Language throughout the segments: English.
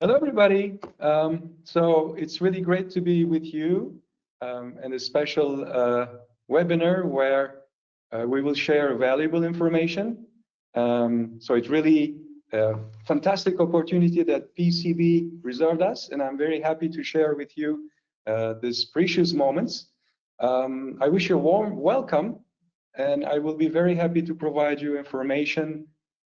Hello, everybody. So it's really great to be with you in a special webinar where we will share valuable information. So it's really a fantastic opportunity that PECB reserved us, and I'm very happy to share with you these precious moments. I wish you a warm welcome, and I will be very happy to provide you information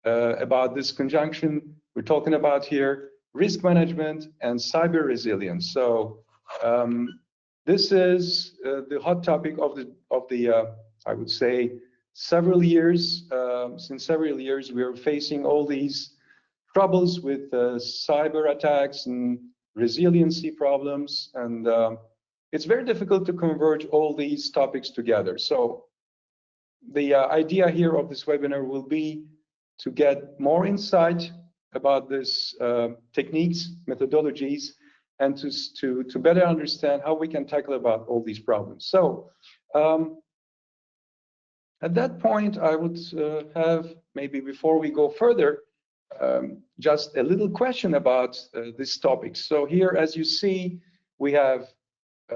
about this conjunction we're talking about here. Risk management and cyber resilience. So this is the hot topic of the I would say several years. Since several years, we are facing all these troubles with cyber attacks and resiliency problems, and it's very difficult to converge all these topics together. So the idea here of this webinar will be to get more insight about these techniques, methodologies, and to better understand how we can tackle about all these problems. So at that point, I would have, maybe before we go further, just a little question about this topic. So here, as you see, we have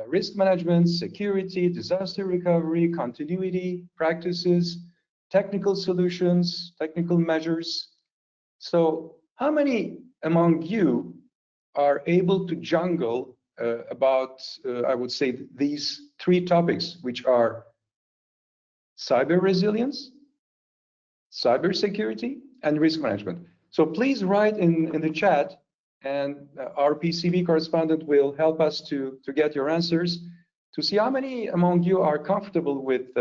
risk management, security, disaster recovery, continuity practices, technical solutions, technical measures. So how many among you are able to jungle about, I would say, these three topics, which are cyber resilience, cybersecurity, and risk management? So please write in the chat, and our PECB correspondent will help us to get your answers, to see how many among you are comfortable with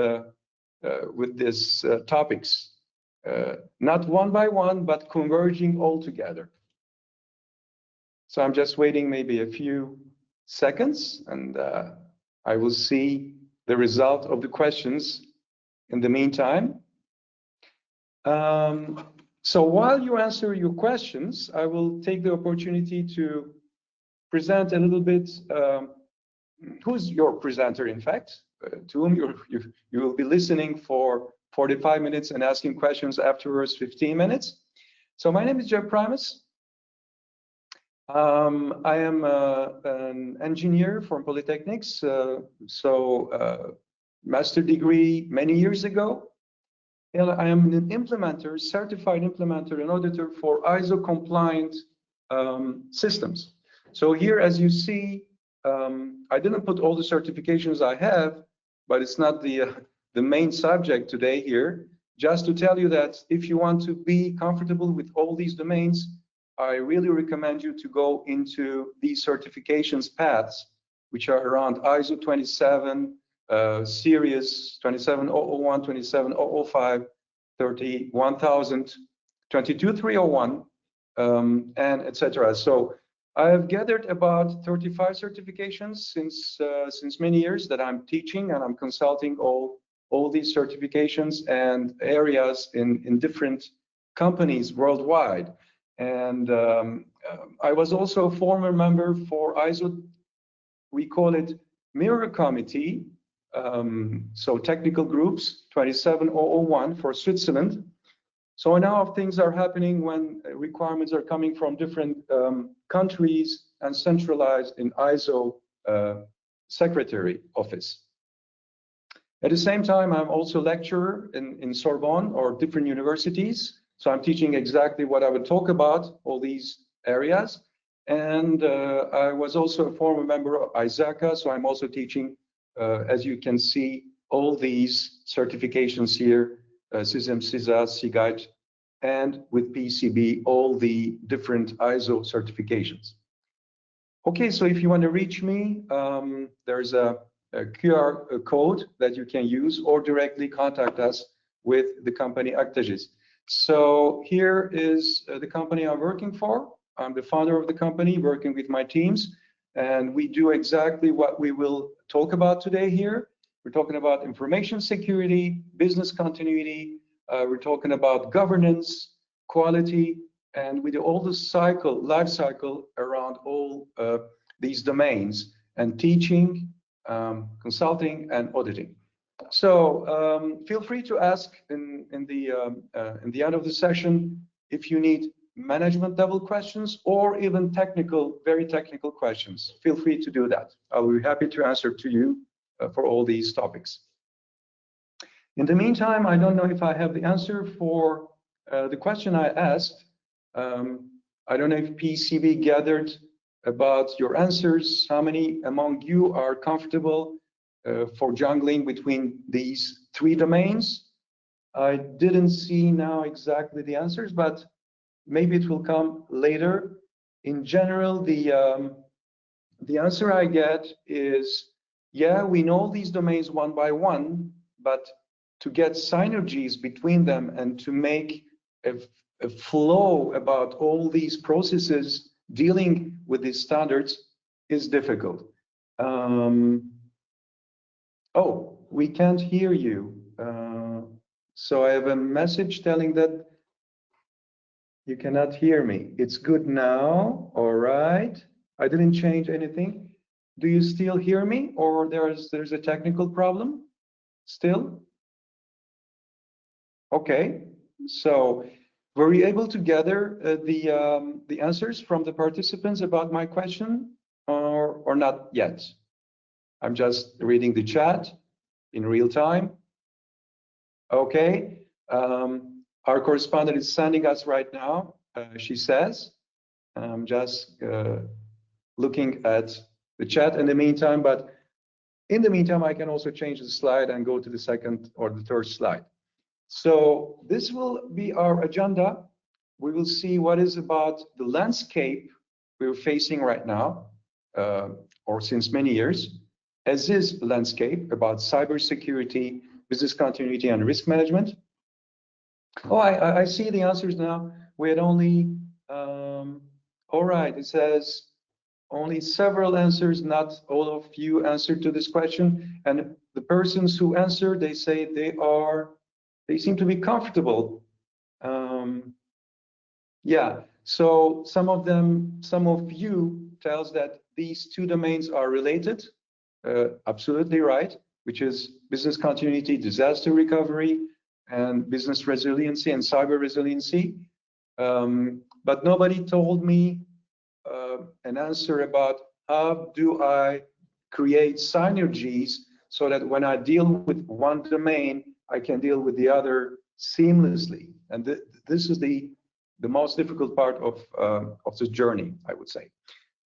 these topics. Not one by one, but converging all together. So I'm just waiting maybe a few seconds, and I will see the result of the questions in the meantime. So while you answer your questions, I will take the opportunity to present a little bit who's your presenter, in fact, to whom you will be listening for 45 minutes and asking questions afterwards, 15 minutes. So my name is Primus. I am an engineer from Polytechnics, master degree many years ago. And I am an implementer, certified implementer and auditor for ISO compliant systems. So here, as you see, I didn't put all the certifications I have, but it's not the main subject today here. Just to tell you that if you want to be comfortable with all these domains, I really recommend you to go into these certifications paths, which are around ISO 27, series 27001, 27005, 31000, 22301, and etc. So I have gathered about 35 certifications since many years that I'm teaching, and I'm consulting all these certifications and areas in different companies worldwide. And I was also a former member for ISO, we call it Mirror Committee, so technical groups, 27001 for Switzerland. So now things are happening when requirements are coming from different countries and centralized in ISO Secretary Office. At the same time, I'm also a lecturer in Sorbonne or different universities. So I'm teaching exactly what I would talk about, all these areas. And I was also a former member of ISACA, so I'm also teaching, as you can see, all these certifications here, CISM, CISA, CGUIDE, and with PECB, all the different ISO certifications. Okay, so if you want to reach me, there's a QR code that you can use, or directly contact us with the company Actagis. So here is the company I'm working for. I'm the founder of the company, working with my teams, and we do exactly what we will talk about today here. We're talking about information security, business continuity, we're talking about governance, quality, and we do all the life cycle around all these domains, and teaching, consulting, and auditing. So feel free to ask in the end of the session if you need management level questions or even technical, very technical questions, feel free to do that. I'll be happy to answer to you for all these topics. In the meantime, I don't know if I have the answer for the question I asked. I don't know if PECB gathered about your answers. How many among you are comfortable for juggling between these three domains? I didn't see now exactly the answers, but maybe it will come later. In general, the answer I get is, yeah, we know these domains one by one, but to get synergies between them and to make a flow about all these processes dealing with these standards is difficult. Oh, we can't hear you. So I have a message telling that you cannot hear me. It's good now. All right. I didn't change anything. Do you still hear me, or there's a technical problem still? Okay. So were you able to gather the answers from the participants about my question, or not yet? I'm just reading the chat in real time. Okay. Our correspondent is sending us right now, she says. I'm just looking at the chat in the meantime, but in the meantime, I can also change the slide and go to the second or the third slide. So this will be our agenda. We will see what is about the landscape we're facing right now, or since many years, as is landscape about cybersecurity, business continuity, and risk management. Oh, I see the answers now. We had only, all right, it says only several answers, not all of you answered to this question. And the persons who answered, they say they seem to be comfortable. Yeah, so some of you tells that these two domains are related. Absolutely right, which is business continuity, disaster recovery, and business resiliency and cyber resiliency. But nobody told me an answer about how do I create synergies so that when I deal with one domain, I can deal with the other seamlessly. And this is the most difficult part of this journey, I would say.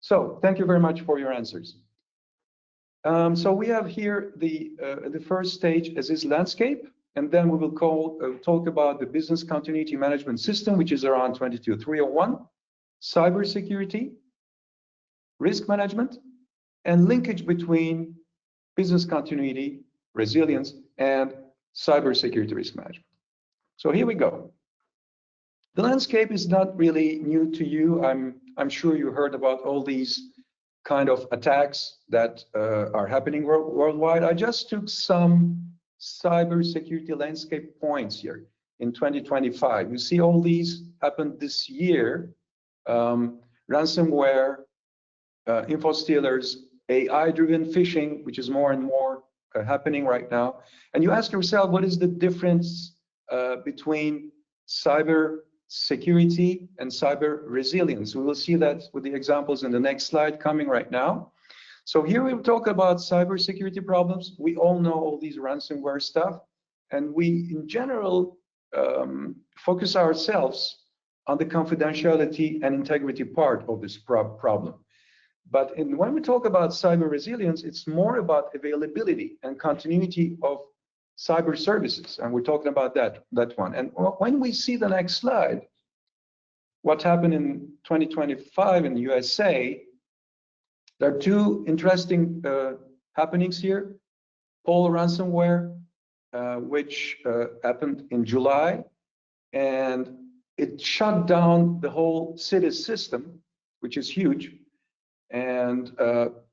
So thank you very much for your answers. So we have here the first stage as is landscape, and then we will talk about the business continuity management system, which is around 22301, cybersecurity, risk management, and linkage between business continuity, resilience, and cybersecurity risk management. So here we go. The landscape is not really new to you. I'm sure you heard about all these kind of attacks that are happening worldwide. I just took some cybersecurity landscape points here in 2025. You see all these happened this year. Ransomware, info stealers, AI-driven phishing, which is more and more happening right now. And you ask yourself, what is the difference between cyber security and cyber resilience? We will see that with the examples in the next slide coming right now. So here we talk about cybersecurity problems. We all know all these ransomware stuff, and we in general focus ourselves on the confidentiality and integrity part of this problem. But when we talk about cyber resilience, it's more about availability and continuity of cyber services, and we're talking about that one. And when we see the next slide, what happened in 2025 in the USA, there are two interesting happenings here. Paul ransomware, which happened in July, and it shut down the whole CEST system, which is huge, and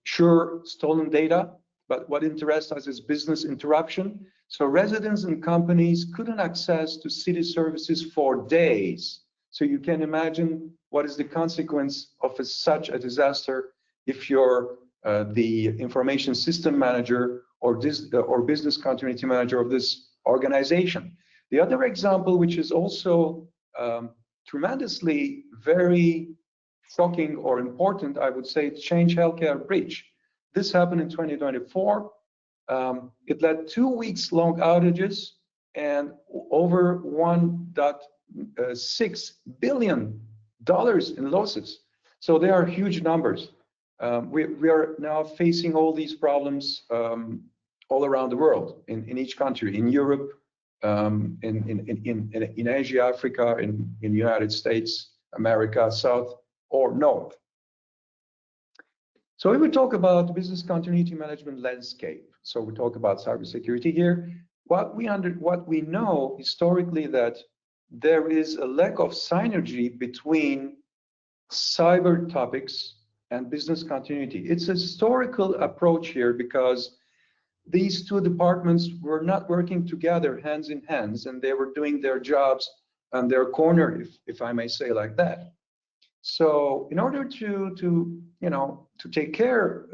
sure, stolen data, but what interests us is business interruption. So residents and companies couldn't access to city services for days. So you can imagine what is the consequence of such a disaster if you're the information system manager or business continuity manager of this organization. The other example, which is also tremendously very shocking or important, I would say, Change Healthcare breach. This happened in 2024. It led 2 weeks long outages and over $1.6 billion in losses. So they are huge numbers. We are now facing all these problems all around the world, in each country, in Europe, in Asia, Africa, in the United States, America, South or North. So we will talk about business continuity management landscape. So we talk about cybersecurity here. What we know historically that there is a lack of synergy between cyber topics and business continuity. It's a historical approach here because these two departments were not working together hands in hands, and they were doing their jobs on their corner, if I may say like that. So in order to take care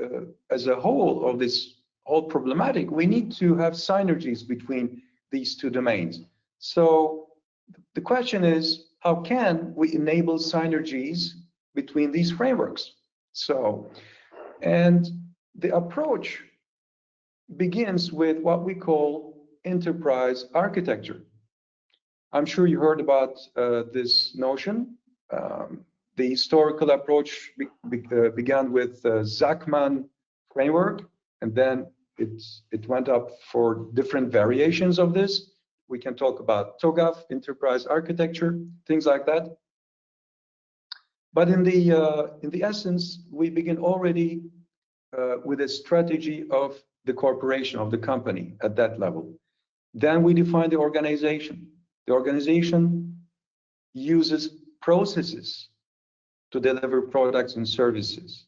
as a whole of this whole problematic, we need to have synergies between these two domains. So the question is, how can we enable synergies between these frameworks? So, and the approach begins with what we call enterprise architecture. I'm sure you heard about this notion. The historical approach began with Zachman framework, and then it went up for different variations of this. We can talk about TOGAF, enterprise architecture, things like that. But in the essence, we begin already with a strategy of the corporation, of the company at that level. Then we define the organization. The organization uses processes to deliver products and services.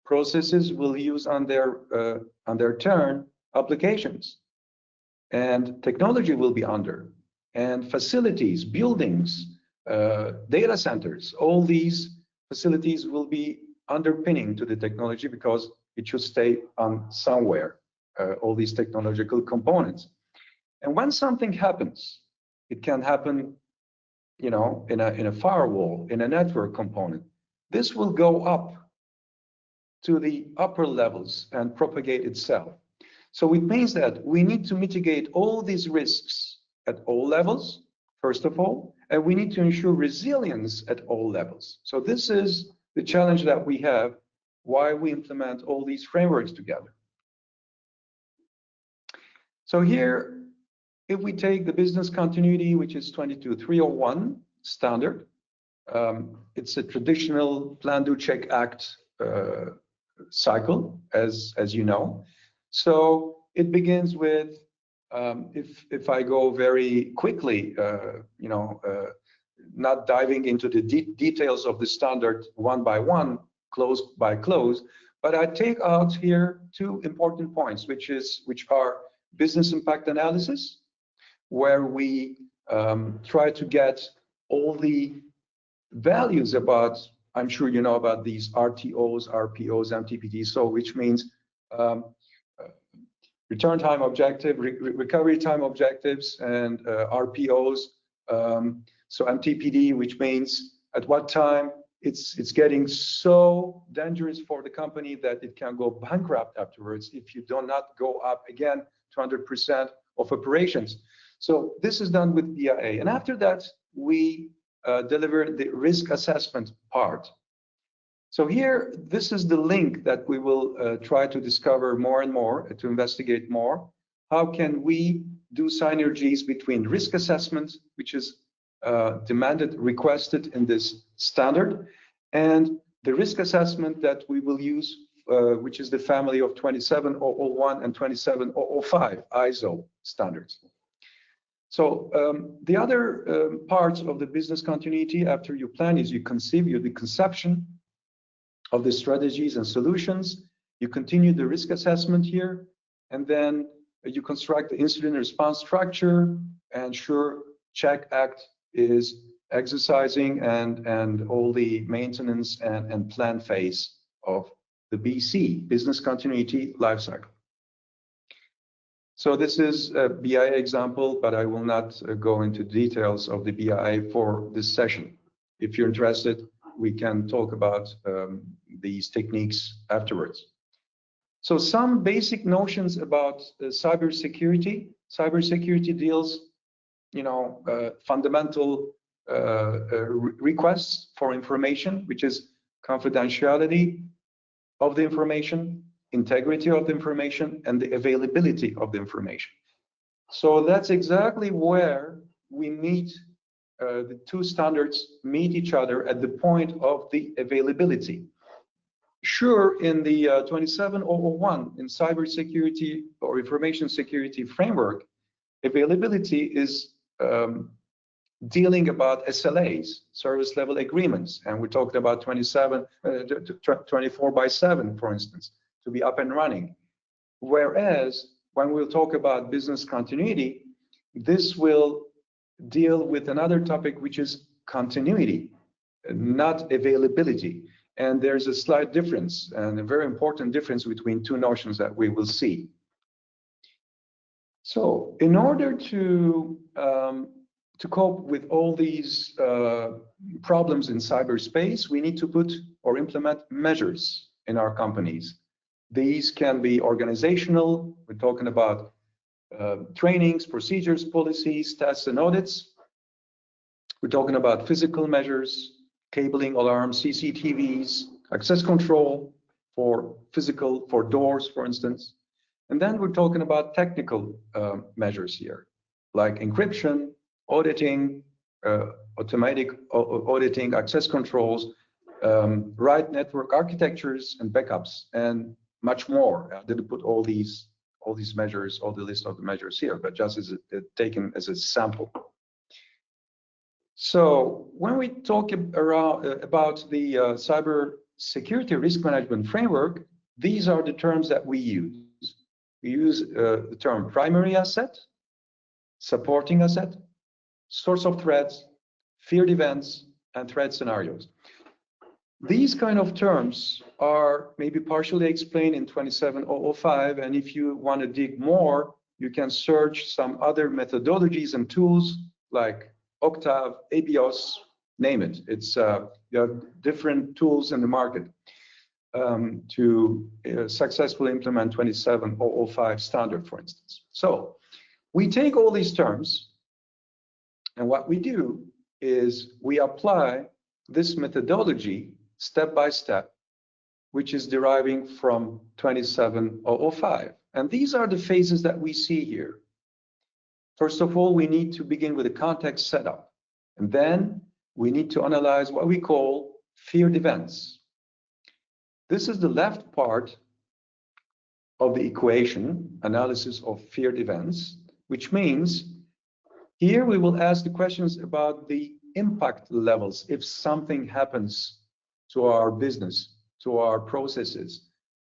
Processes will use on their turn applications, and technology will be under, and facilities, buildings, data centers, all these facilities will be underpinning to the technology because it should stay on somewhere, all these technological components. And when something happens, it can happen, in a firewall, in a network component. This will go up to the upper levels and propagate itself. So it means that we need to mitigate all these risks at all levels, first of all, and we need to ensure resilience at all levels. So this is the challenge that we have, why we implement all these frameworks together. So here, if we take the business continuity, which is 22301 standard, it's a traditional plan, do, check, act cycle, as you know. So it begins with, if I go very quickly, not diving into the details of the standard one by one, close by close, but I take out here 2 important points, which are business impact analysis, where we try to get all the values about, I'm sure you know about these RTOs, RPOs, MTPDs, so which means return time objective, recovery time objectives, and RPOs. So MTPD, which means at what time it's getting so dangerous for the company that it can go bankrupt afterwards if you do not go up again to 100% of operations. So this is done with BIA. And after that, we deliver the risk assessment part. So here, this is the link that we will try to discover more and more, to investigate more. How can we do synergies between risk assessment, which is demanded, requested in this standard, and the risk assessment that we will use, which is the family of 27001 and 27005 ISO standards. So the other parts of the business continuity after you plan is you conceive, the conception of the strategies and solutions, you continue the risk assessment here, and then you construct the incident response structure, and sure, check, act is exercising and all the maintenance and plan phase of the BC, business continuity lifecycle. So this is a BIA example, but I will not go into details of the BIA for this session. If you're interested, we can talk about these techniques afterwards. So some basic notions about cybersecurity. Cybersecurity deals, fundamental requests for information, which is confidentiality of the information, integrity of the information, and the availability of the information. So that's exactly where we meet, the two standards meet each other at the point of the availability. Sure, in the 27001 in cybersecurity or information security framework, availability is dealing about SLAs, service level agreements, and we talked about 24/7, for instance, to be up and running. Whereas when we'll talk about business continuity, this will deal with another topic, which is continuity, not availability. And there's a slight difference and a very important difference between two notions that we will see. So in order to cope with all these problems in cyberspace, we need to put or implement measures in our companies. These can be organizational. We're talking about trainings, procedures, policies, tests, and audits. We're talking about physical measures, cabling, alarms, CCTVs, access control for doors, for instance. And then we're talking about technical measures here, like encryption, auditing, automatic auditing, access controls, right network architectures and backups, and much more. I didn't put all these measures, all the list of the measures here, but just as taken as a sample. So when we talk about the cybersecurity risk management framework, these are the terms that we use. We use the term primary asset, supporting asset, source of threats, feared events, and threat scenarios. These kind of terms are maybe partially explained in 27005, and if you want to dig more, you can search some other methodologies and tools like Octave, ABIOS, name it. It's you have different tools in the market to successfully implement 27005 standard, for instance. So we take all these terms, and what we do is we apply this methodology step by step, which is deriving from 27005. And these are the phases that we see here. First of all, we need to begin with a context setup, and then we need to analyze what we call feared events. This is the left part of the equation, analysis of feared events, which means here we will ask the questions about the impact levels if something happens to our business, to our processes.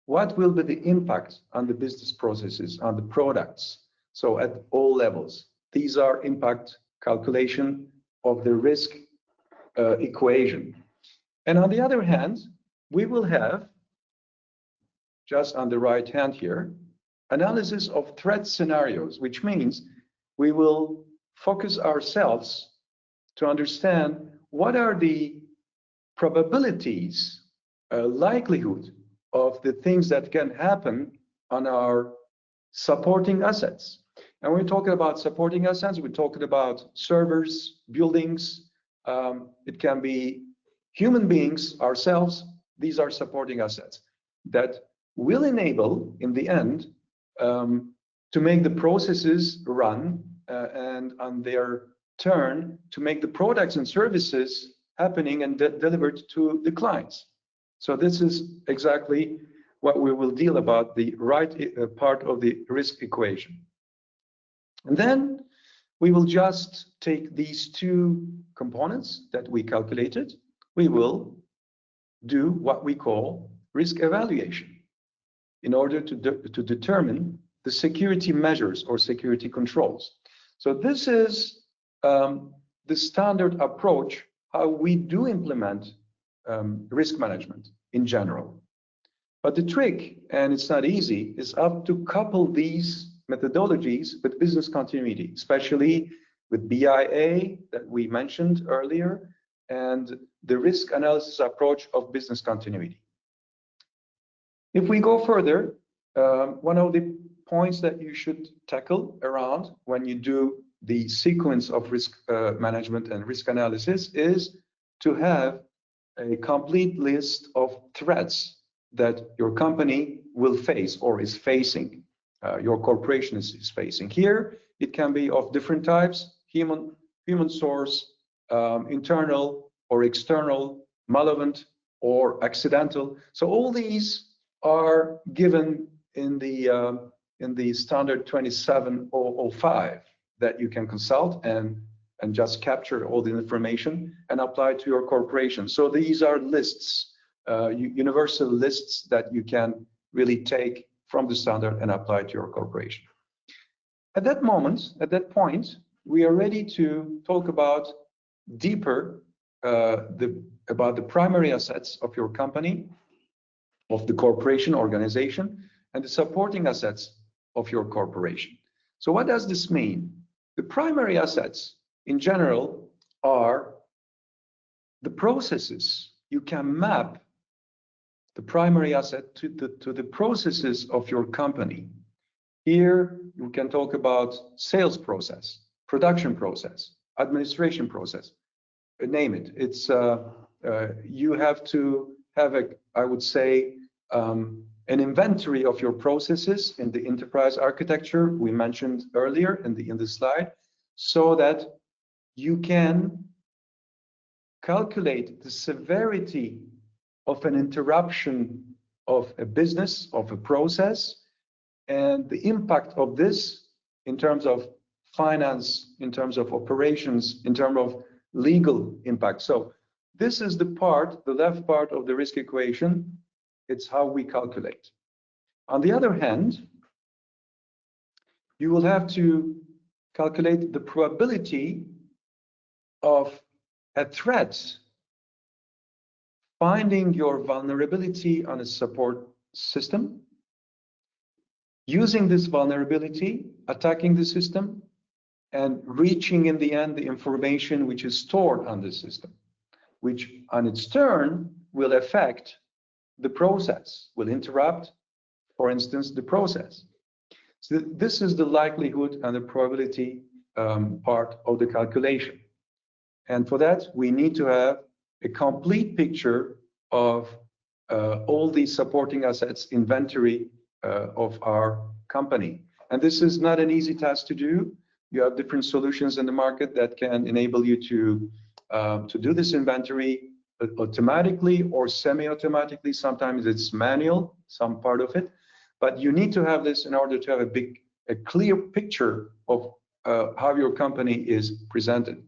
What will be the impact on the business processes, on the products? So at all levels, these are impact calculation of the risk equation. And on the other hand, we will have, just on the right hand here, analysis of threat scenarios, which means we will focus ourselves to understand what are the probabilities, likelihood of the things that can happen on our supporting assets. And we're talking about supporting assets, we're talking about servers, buildings, it can be human beings, ourselves. These are supporting assets that will enable, in the end, to make the processes run and on their turn to make the products and services happening and delivered to the clients. So this is exactly what we will deal about, the right part of the risk equation. And then we will just take these two components that we calculated. We will do what we call risk evaluation in order to determine the security measures or security controls. So this is the standard approach how we do implement risk management in general. But the trick, and it's not easy, is up to couple these methodologies with business continuity, especially with BIA that we mentioned earlier, and the risk analysis approach of business continuity. If we go further, one of the points that you should tackle around when you do the sequence of risk management and risk analysis is to have a complete list of threats that your company will face or is facing, your corporation is facing. Here, it can be of different types: human source, internal or external, malevolent or accidental. So all these are given in the standard 27005 that you can consult and just capture all the information and apply to your corporation. So these are lists, universal lists that you can really take from the standard and apply to your corporation. At that point, we are ready to talk about deeper about the primary assets of your company, of the corporation organization, and the supporting assets of your corporation. So what does this mean? The primary assets in general are the processes. You can map the primary asset to the processes of your company. Here, you can talk about sales process, production process, administration process, name it. It's you have to have I would say, an inventory of your processes in the enterprise architecture we mentioned earlier in the slide, so that you can calculate the severity of an interruption of a business, of a process, and the impact of this in terms of finance, in terms of operations, in terms of legal impact. So this is the left part of the risk equation. It's how we calculate. On the other hand, you will have to calculate the probability of a threat finding your vulnerability on a support system, using this vulnerability, attacking the system, and reaching in the end the information which is stored on the system, which on its turn will affect the process, will interrupt, for instance, the process. So this is the likelihood and the probability part of the calculation. And for that, we need to have a complete picture of all these supporting assets inventory of our company. And this is not an easy task to do. You have different solutions in the market that can enable you to do this inventory automatically or semi-automatically. Sometimes it's manual, some part of it, but you need to have this in order to have a clear picture of how your company is presented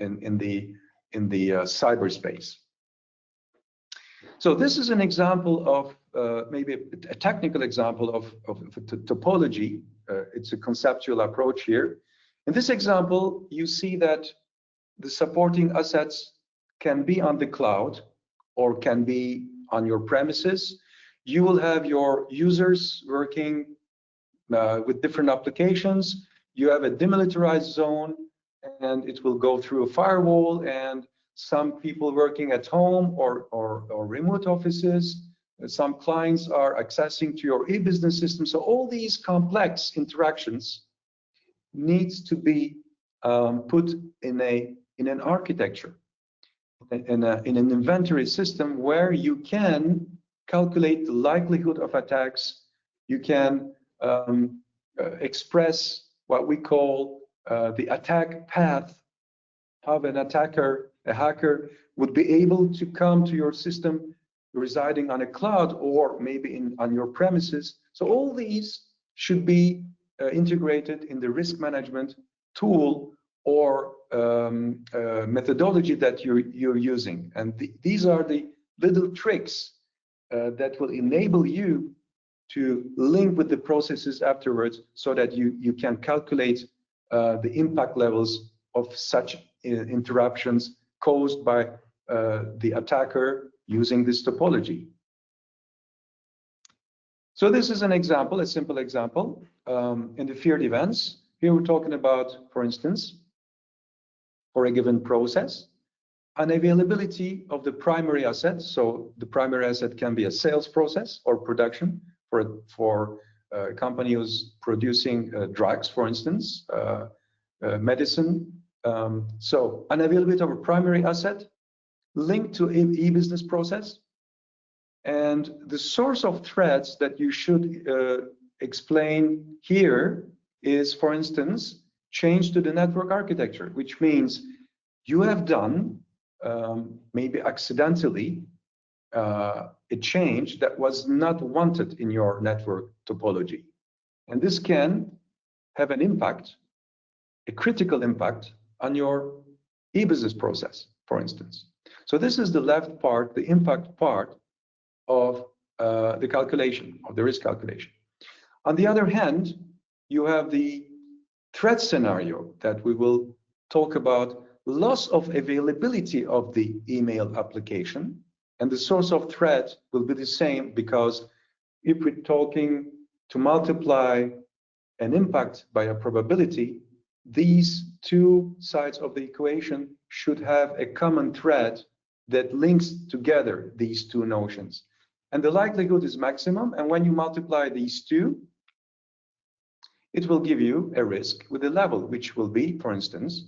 in the cyberspace. So this is an example of maybe a technical example of topology. It's a conceptual approach here. In this example, you see that the supporting assets can be on the cloud or can be on your premises. You will have your users working with different applications. You have a demilitarized zone, and it will go through a firewall, and some people working at home or remote offices. Some clients are accessing to your e-business system. So all these complex interactions needs to be put in an architecture, in an inventory system where you can calculate the likelihood of attacks. You can express what we call the attack path, how an attacker, a hacker, would be able to come to your system residing on a cloud or maybe on your premises. So all these should be integrated in the risk management tool or methodology that you're using. And these are the little tricks that will enable you to link with the processes afterwards, so that you can calculate the impact levels of such interruptions caused by the attacker using this topology. So this is an example, a simple example. In the feared events, here we're talking about, for instance, for a given process, unavailability of the primary asset. So the primary asset can be a sales process or production for a company who's producing drugs, for instance, medicine. So unavailability of a primary asset linked to e-business process. And the source of threats that you should explain here is, for instance, change to the network architecture, which means you have done maybe accidentally a change that was not wanted in your network topology. And this can have an impact, a critical impact on your e-business process, for instance. So this is the left part, the impact part of the calculation, of the risk calculation. On the other hand, you have the threat scenario that we will talk about, loss of availability of the email application, and the source of threat will be the same, because if we're talking to multiply an impact by a probability, these two sides of the equation should have a common thread that links together these two notions. And the likelihood is maximum, and when you multiply these two, it will give you a risk with a level which will be, for instance,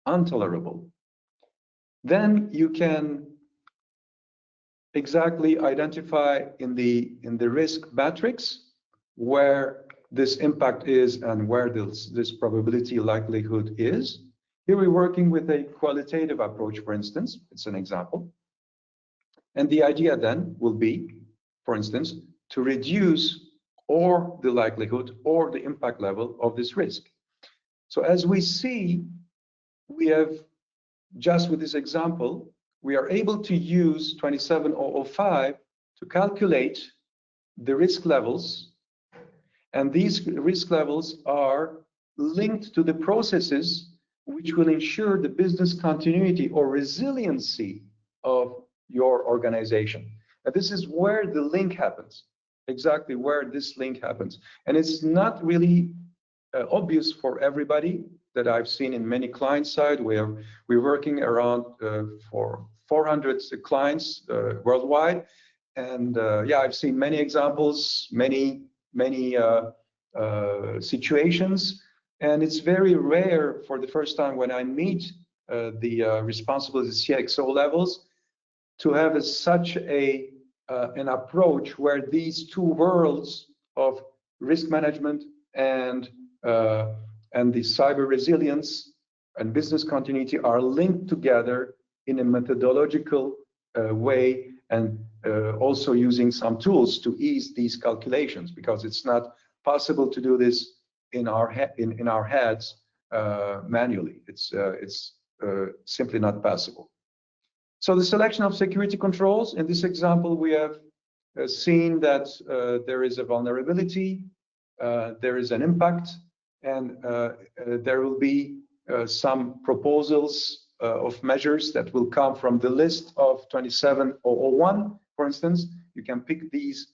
intolerable. Then you can exactly identify in the risk matrix where this impact is and where this probability likelihood is. Here we're working with a qualitative approach, for instance. It's an example. And the idea then will be, for instance, to reduce or the likelihood or the impact level of this risk. So as we see, we have, just with this example, we are able to use 27005 to calculate the risk levels. And these risk levels are linked to the processes which will ensure the business continuity or resiliency of your organization. And this is where the link happens, exactly where this link happens. And it's not really obvious for everybody that I've seen in many client side, where we're working around for 400 clients worldwide. And yeah, I've seen many examples, many situations. And it's very rare for the first time when I meet the responsible CXO levels to have such an approach where these two worlds of risk management and the cyber resilience and business continuity are linked together in a methodological way, and also using some tools to ease these calculations, because it's not possible to do this in our heads manually. It's simply not possible. So the selection of security controls, in this example, we have seen that there is a vulnerability, there is an impact, and there will be some proposals of measures that will come from the list of 27001. For instance, you can pick these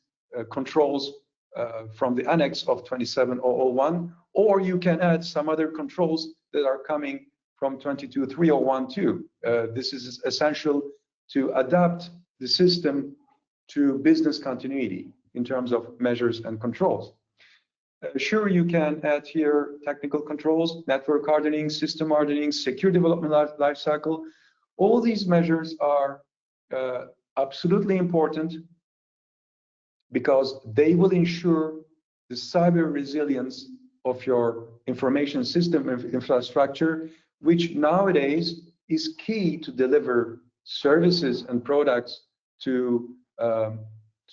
controls from the annex of 27001, or you can add some other controls that are coming from 22301 too. This is essential to adapt the system to business continuity in terms of measures and controls. Sure, you can add here technical controls, network hardening, system hardening, secure development lifecycle. All these measures are absolutely important because they will ensure the cyber resilience of your information system infrastructure, which nowadays is key to deliver services and products to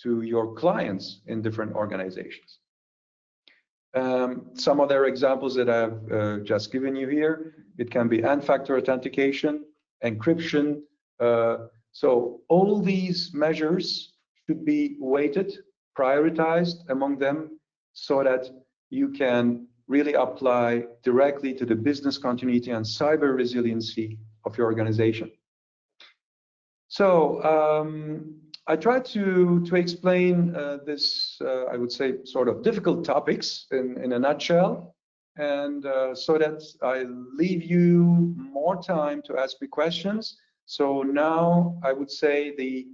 your clients in different organizations. Some other examples that I've just given you here, it can be N-factor authentication, encryption. So all these measures should be weighted, prioritized among them, so that you can really apply directly to the business continuity and cyber resiliency of your organization. So I tried to explain this, I would say, sort of difficult topics in a nutshell, and so that I leave you more time to ask me questions. So now I would say the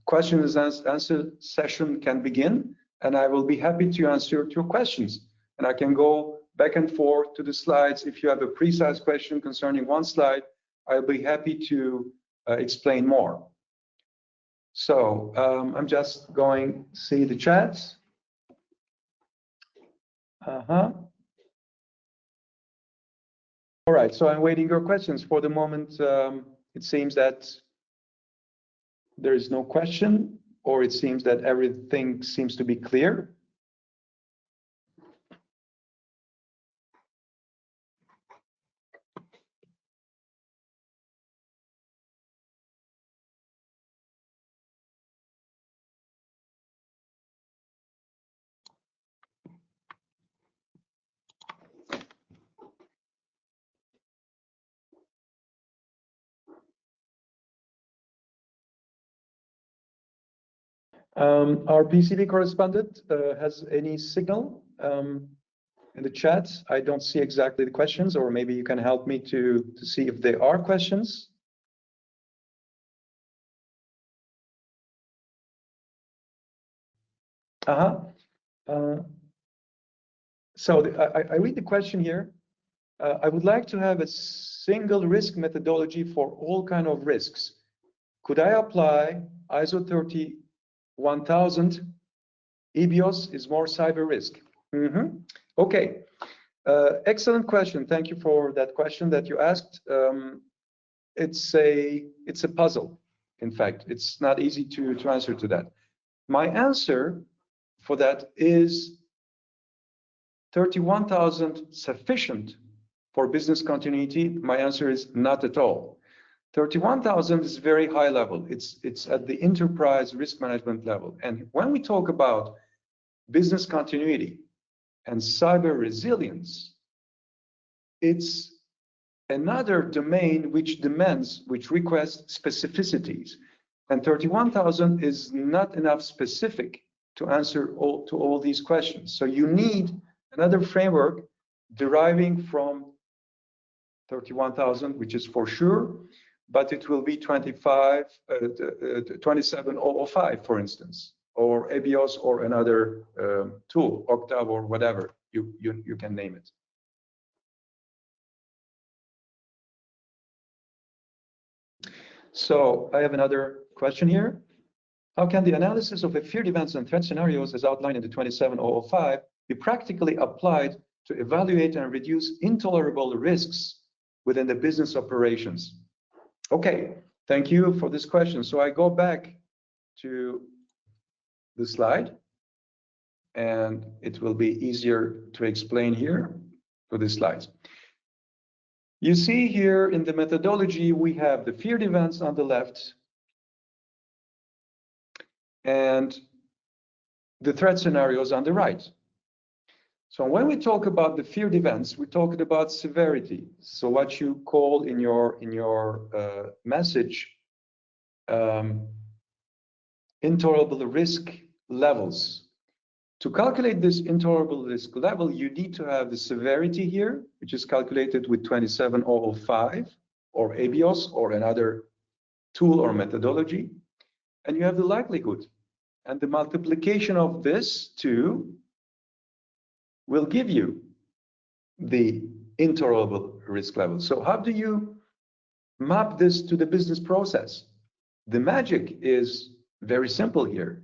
question and answer session can begin, and I will be happy to answer your questions. And I can go back and forth to the slides. If you have a precise question concerning one slide, I'll be happy to explain more. So I'm just going to see the chats. All right, so I'm waiting your questions. For the moment, it seems that there is no question, or it seems that everything seems to be clear. Our PCB correspondent has any signal in the chat? I don't see exactly the questions, or maybe you can help me to see if there are questions. So I read the question here. I would like to have a single risk methodology for all kind of risks. Could I apply ISO 31000? EBIOS is more cyber risk. Okay, excellent question. Thank you for that question that you asked. It's a puzzle. In fact, it's not easy to answer to that. My answer for that is 31,000 sufficient for business continuity. My answer is not at all. 31,000 is very high level. It's at the enterprise risk management level. And when we talk about business continuity and cyber resilience, it's another domain which requests specificities. And 31,000 is not enough specific to answer to all these questions. So you need another framework deriving from 31,000, which is for sure, but it will be 27005, for instance, or EBIOS or another tool, Octave or whatever you can name it. So I have another question here. How can the analysis of feared events and threat scenarios as outlined in the 27005 be practically applied to evaluate and reduce intolerable risks within the business operations? Okay, thank you for this question. So I go back to the slide, and it will be easier to explain here for the slides. You see here in the methodology, we have the feared events on the left and the threat scenarios on the right. So when we talk about the feared events, we're talking about severity. So what you call in your message, intolerable risk levels. To calculate this intolerable risk level, you need to have the severity here, which is calculated with 27005 or EBIOS or another tool or methodology. And you have the likelihood. And the multiplication of this two will give you the intolerable risk level. So how do you map this to the business process? The magic is very simple here.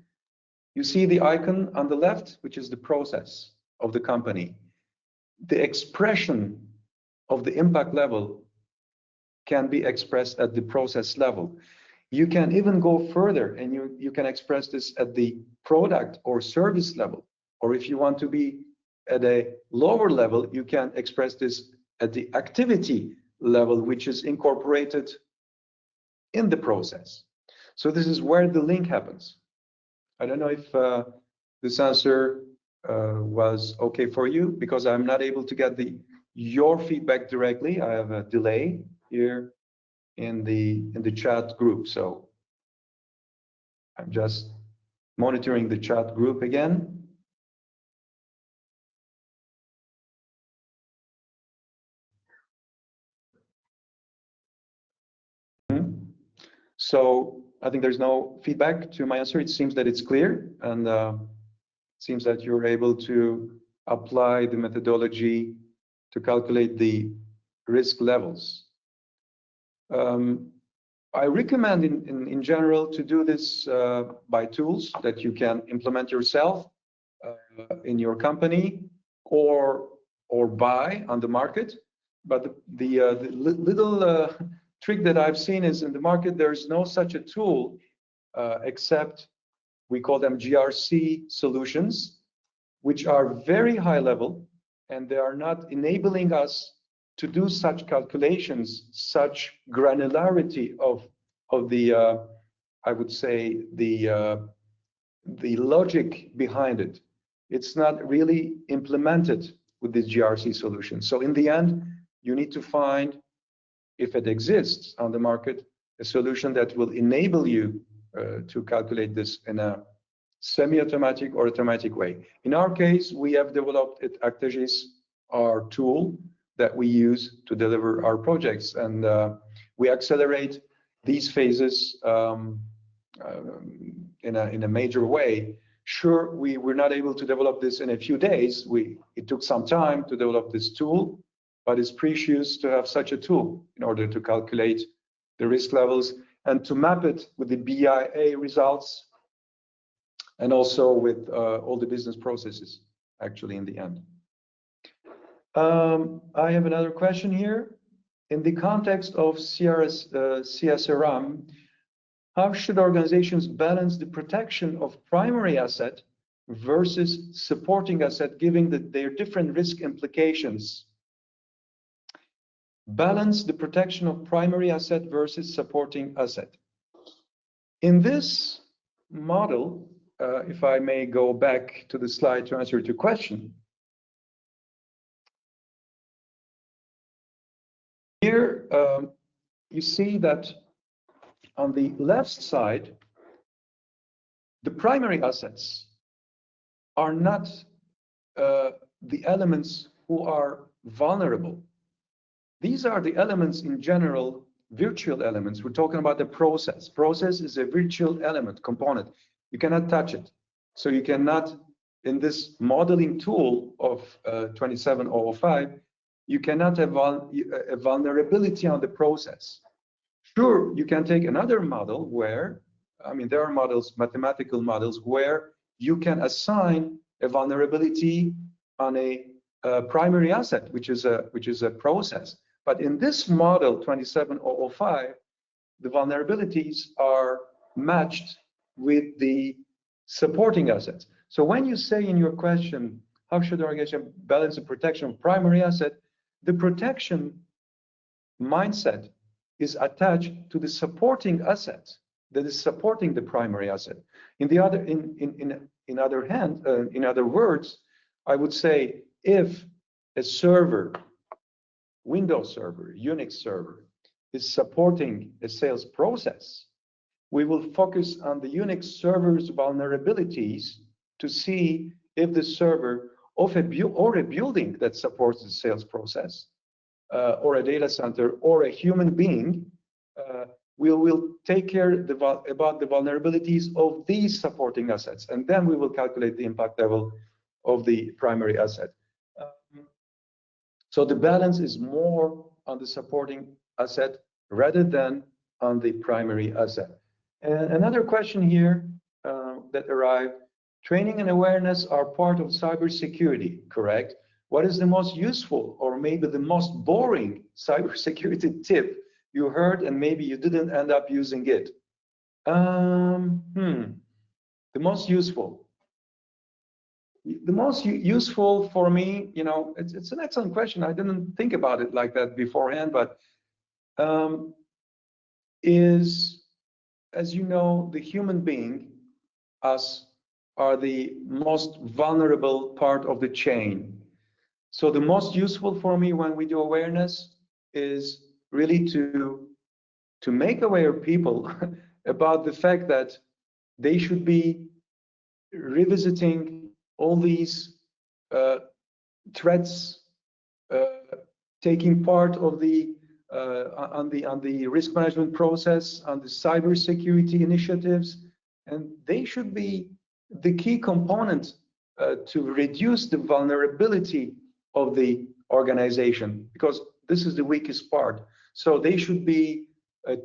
You see the icon on the left, which is the process of the company. The expression of the impact level can be expressed at the process level. You can even go further, and you can express this at the product or service level. Or if you want to be at a lower level, you can express this at the activity level, which is incorporated in the process. So this is where the link happens. I don't know if this answer was okay for you, because I'm not able to get your feedback directly. I have a delay here in the chat group, so I'm just monitoring the chat group again. So I think there's no feedback to my answer. It seems that it's clear, and it seems that you're able to apply the methodology to calculate the risk levels. I recommend in general to do this by tools that you can implement yourself in your company or buy on the market. But the little trick that I've seen is in the market, there's no such a tool except we call them GRC solutions, which are very high level, and they are not enabling us to do such calculations, such granularity of the I would say the logic behind it. It's not really implemented with this GRC solution. So in the end, you need to find, if it exists on the market, a solution that will enable you to calculate this in a semi-automatic or automatic way. In our case, we have developed at Actegis our tool that we use to deliver our projects, and we accelerate these phases in a major way. Sure, we were not able to develop this in a few days. It took some time to develop this tool, but it's precious to have such a tool in order to calculate the risk levels and to map it with the BIA results and also with all the business processes, actually, in the end. I have another question here. In the context of CSRM, how should organizations balance the protection of primary asset versus supporting asset, given that their different risk implications? Balance the protection of primary asset versus supporting asset. In this model, if I may go back to the slide to answer your question, here you see that on the left side, the primary assets are not the elements who are vulnerable. These are the elements in general, virtual elements. We're talking about the process. Process is a virtual element component. You cannot touch it. So you cannot, in this modeling tool of 27005, you cannot have a vulnerability on the process. Sure, you can take another model where, I mean, there are models, mathematical models, where you can assign a vulnerability on a primary asset, which is a process. But in this model 27005, the vulnerabilities are matched with the supporting assets. So when you say in your question, how should the organization balance the protection of primary asset, the protection mindset is attached to the supporting asset that is supporting the primary asset. In other words, I would say if a server, Windows server, Unix server, is supporting a sales process, we will focus on the Unix server's vulnerabilities to see if the server or a building that supports the sales process, or a data center, or a human being, we will take care about the vulnerabilities of these supporting assets, and then we will calculate the impact level of the primary asset. So the balance is more on the supporting asset rather than on the primary asset. And another question here that arrived, training and awareness are part of cybersecurity, correct? What is the most useful or maybe the most boring cybersecurity tip you heard and maybe you didn't end up using it? The most useful. The most useful for me, you know, it's an excellent question. I didn't think about it like that beforehand, but is, as you know, the human being, us, are the most vulnerable part of the chain. So the most useful for me when we do awareness is really to make aware people about the fact that they should be revisiting all these threats, taking part of the on the risk management process, on the cybersecurity initiatives, and they should be the key component to reduce the vulnerability of the organization, because this is the weakest part. So they should be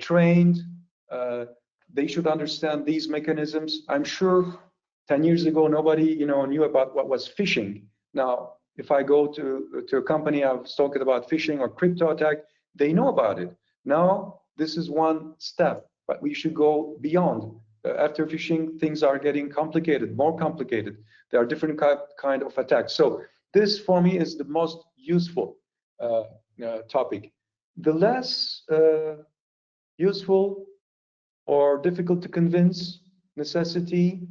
trained. They should understand these mechanisms. I'm sure 10 years ago, nobody knew about what was phishing. Now, if I go to a company, I've talked about phishing or crypto attack, they know about it. Now, this is one step, but we should go beyond. After phishing, things are getting complicated, more complicated. There are different kind of attacks. So this, for me, is the most useful topic. The less useful or difficult to convince necessity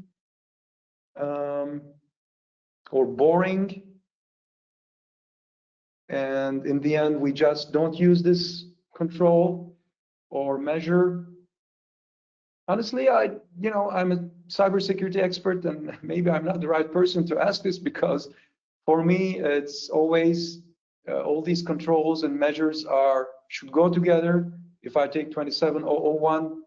or boring, and in the end we just don't use control or measure. Honestly, I'm a cybersecurity expert, and maybe I'm not the right person to ask this, because for me it's always all these controls and measures should go together. If I take 27001,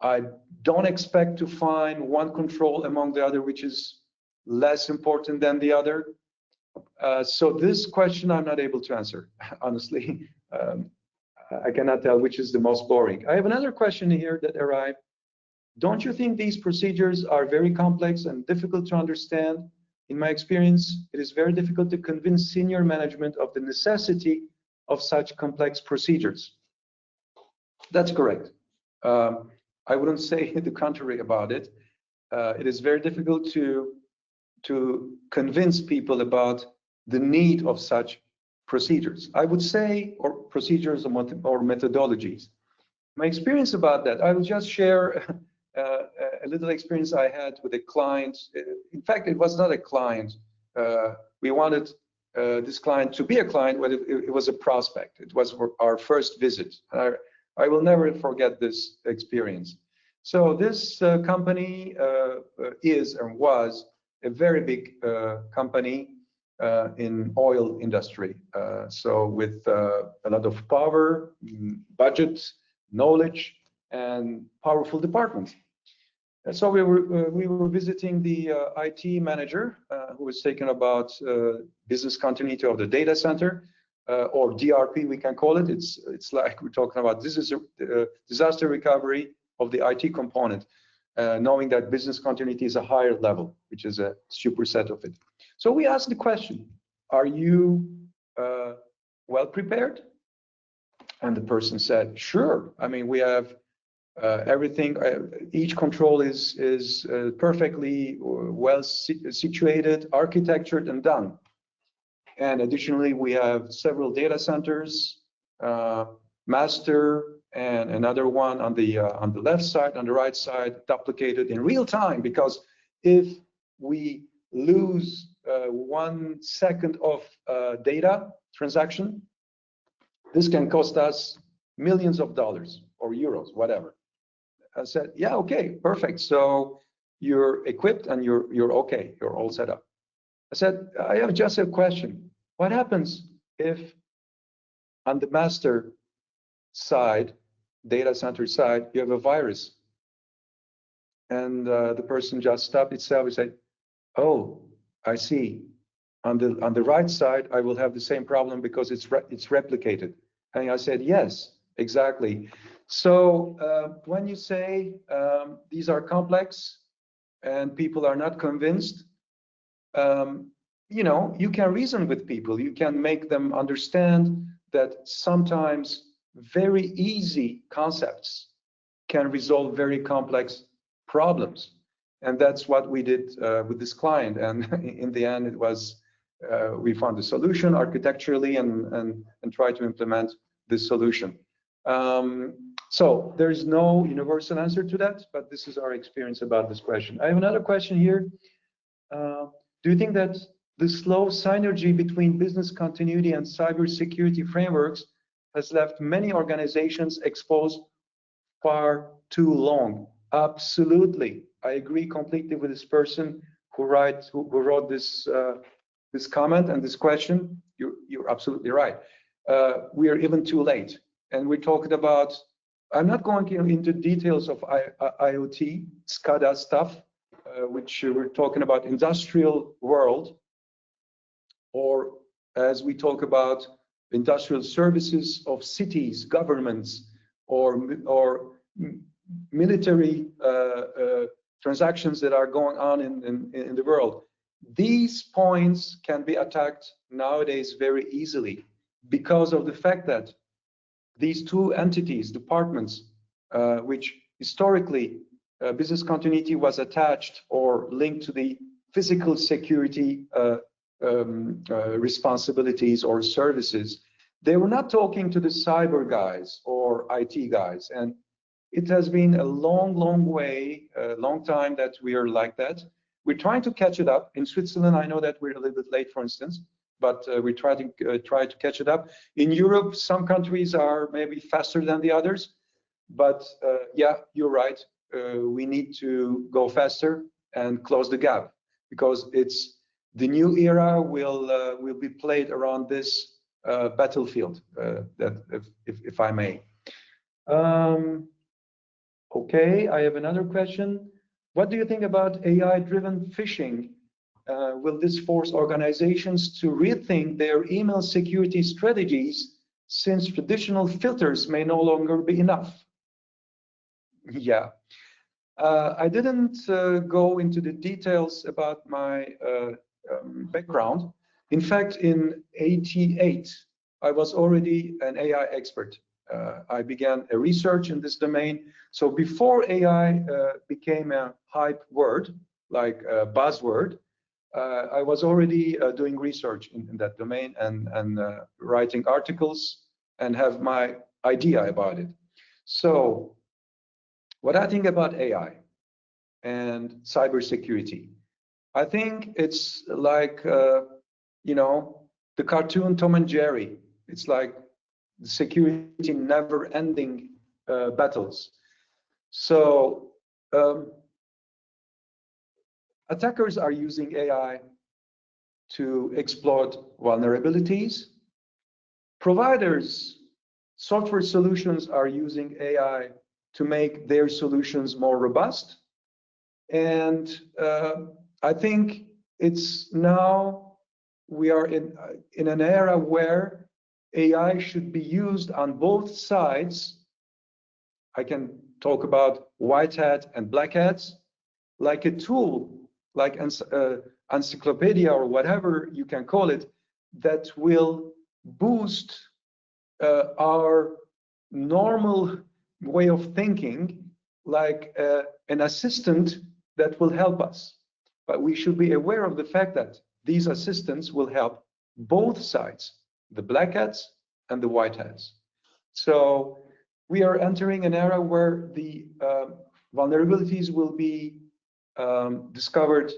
I don't expect to find one control among the other which is less important than the other. So this question I'm not able to answer, honestly. I cannot tell which is the most boring. I have another question here that arrived. Don't you think these procedures are very complex and difficult to understand? In my experience, it is very difficult to convince senior management of the necessity of such complex procedures. That's correct. I wouldn't say the contrary about it. It is very difficult to convince people about the need of such procedures, I would say, or procedures or methodologies. My experience about that, I will just share a little experience I had with a client. In fact, it was not a client. We wanted this client to be a client, but it was a prospect. It was our first visit. I will never forget this experience. So this company is and was a very big company in oil industry. So with a lot of power, budget, knowledge, and powerful departments. And so we were visiting the IT manager who was taking about business continuity of the data center, or DRP we can call it. It's like we're talking about disaster recovery of the IT component, knowing that business continuity is a higher level, which is a superset of it. So we asked the question, are you well prepared? And the person said, sure. I mean, we have everything, each control is perfectly well situated, architectured, and done. And additionally, we have several data centers, master, and another one on the left side, on the right side, duplicated in real time, because if we lose 1 second of data transaction, this can cost us millions of dollars or euros, whatever. I said, yeah, okay, perfect. So you're equipped and you're okay, you're all set up. I said, I have just a question. What happens if on the master side, data center side, you have a virus? And the person just stopped itself and said, oh, I see. On the right side, I will have the same problem because it's replicated. And I said, yes, exactly. So when you say these are complex and people are not convinced, you can reason with people. You can make them understand that sometimes very easy concepts can resolve very complex problems. And that's what we did with this client. And in the end, it was we found a solution architecturally and tried to implement this solution. So there is no universal answer to that, but this is our experience about this question. I have another question here. Do you think that the slow synergy between business continuity and cybersecurity frameworks has left many organizations exposed far too long? Absolutely. I agree completely with this person who wrote this comment and this question. You're absolutely right. We are even too late. and we talked about, I'm not going into details of IoT, SCADA stuff, which we're talking about industrial world, or as we talk about industrial services of cities, governments, or military transactions that are going on in the world. These points can be attacked nowadays very easily because of the fact that these two entities, departments, which historically business continuity was attached or linked to the physical security responsibilities or services, they were not talking to the cyber guys or IT guys. And it has been a long way, a long time that we are like that. We're trying to catch it up. In Switzerland, I know that we're a little bit late, for instance, but we try to catch it up. In Europe, some countries are maybe faster than the others, but yeah, you're right. We need to go faster and close the gap, because it's the new era will be played around this battlefield. That, if I may. Okay, I have another question. What do you think about AI-driven phishing? Will this force organizations to rethink their email security strategies, since traditional filters may no longer be enough? Yeah, I didn't go into the details about my background. In fact, in '88, I was already an AI expert. I began a research in this domain. So before AI became a hype word, like a buzzword, I was already doing research in that domain and writing articles and have my idea about it. So what I think about AI and cybersecurity, I think it's like, you know, the cartoon Tom and Jerry. It's like the security never-ending battles. So attackers are using AI to exploit vulnerabilities. Providers, software solutions are using AI to make their solutions more robust. And I think it's now we are in an era where AI should be used on both sides. I can talk about white hat and black hats, like a tool, like encyclopedia or whatever you can call it, that will boost our normal way of thinking, like an assistant that will help us. But we should be aware of the fact that these assistants will help both sides, the black hats and the white hats. So we are entering an era where the vulnerabilities will be discovered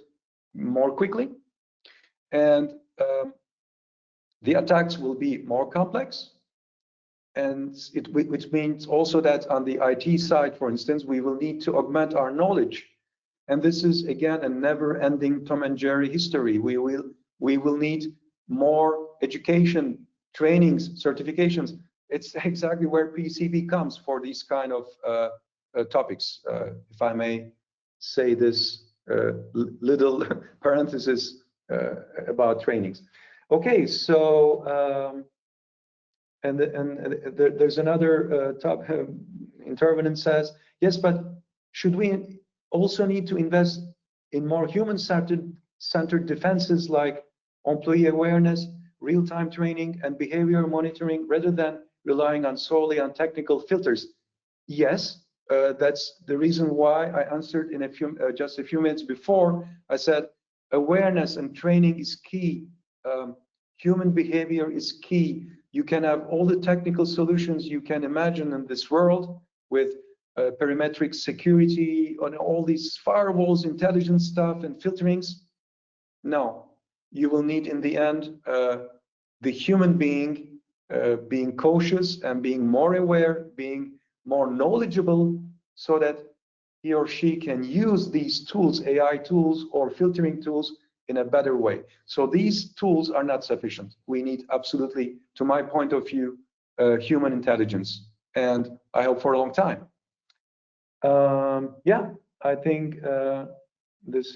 more quickly, and the attacks will be more complex. And which means also that on the IT side, for instance, we will need to augment our knowledge. And this is, again, a never-ending Tom and Jerry history. We will need more education, trainings, certifications. It's exactly where PECB comes for these kind of topics, if I may say this little parenthesis about trainings. Okay, so there's another intervenant says, yes, but should we also need to invest in more human-centered defenses like employee awareness, real-time training, and behavior monitoring, rather than relying solely on technical filters? Yes, that's the reason why I answered in just a few minutes before. I said awareness and training is key. Human behavior is key. You can have all the technical solutions you can imagine in this world with perimetric security on all these firewalls, intelligence stuff, and filterings. No, you will need in the end the human being being cautious and being more aware, being more knowledgeable, so that he or she can use these tools, AI tools or filtering tools, in a better way. So these tools are not sufficient. We need absolutely, to my point of view, human intelligence, and I hope for a long time. Yeah, I think this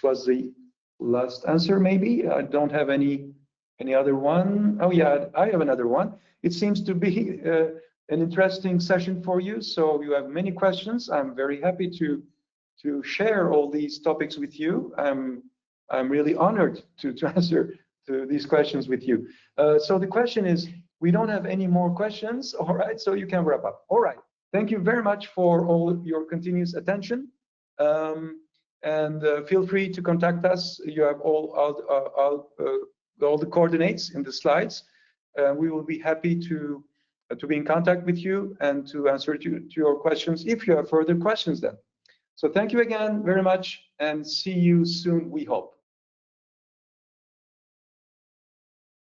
was the last answer. Maybe I don't have any other one. Oh yeah, I have another one. It seems to be an interesting session for you. So you have many questions. I'm very happy to share all these topics with you. I'm really honored to answer to these questions with you. So the question is, we don't have any more questions. All right, so you can wrap up. All right. Thank you very much for all your continuous attention. And feel free to contact us. You have all the coordinates in the slides. We will be happy to be in contact with you and to answer to your questions if you have further questions then. So thank you again very much and see you soon, we hope.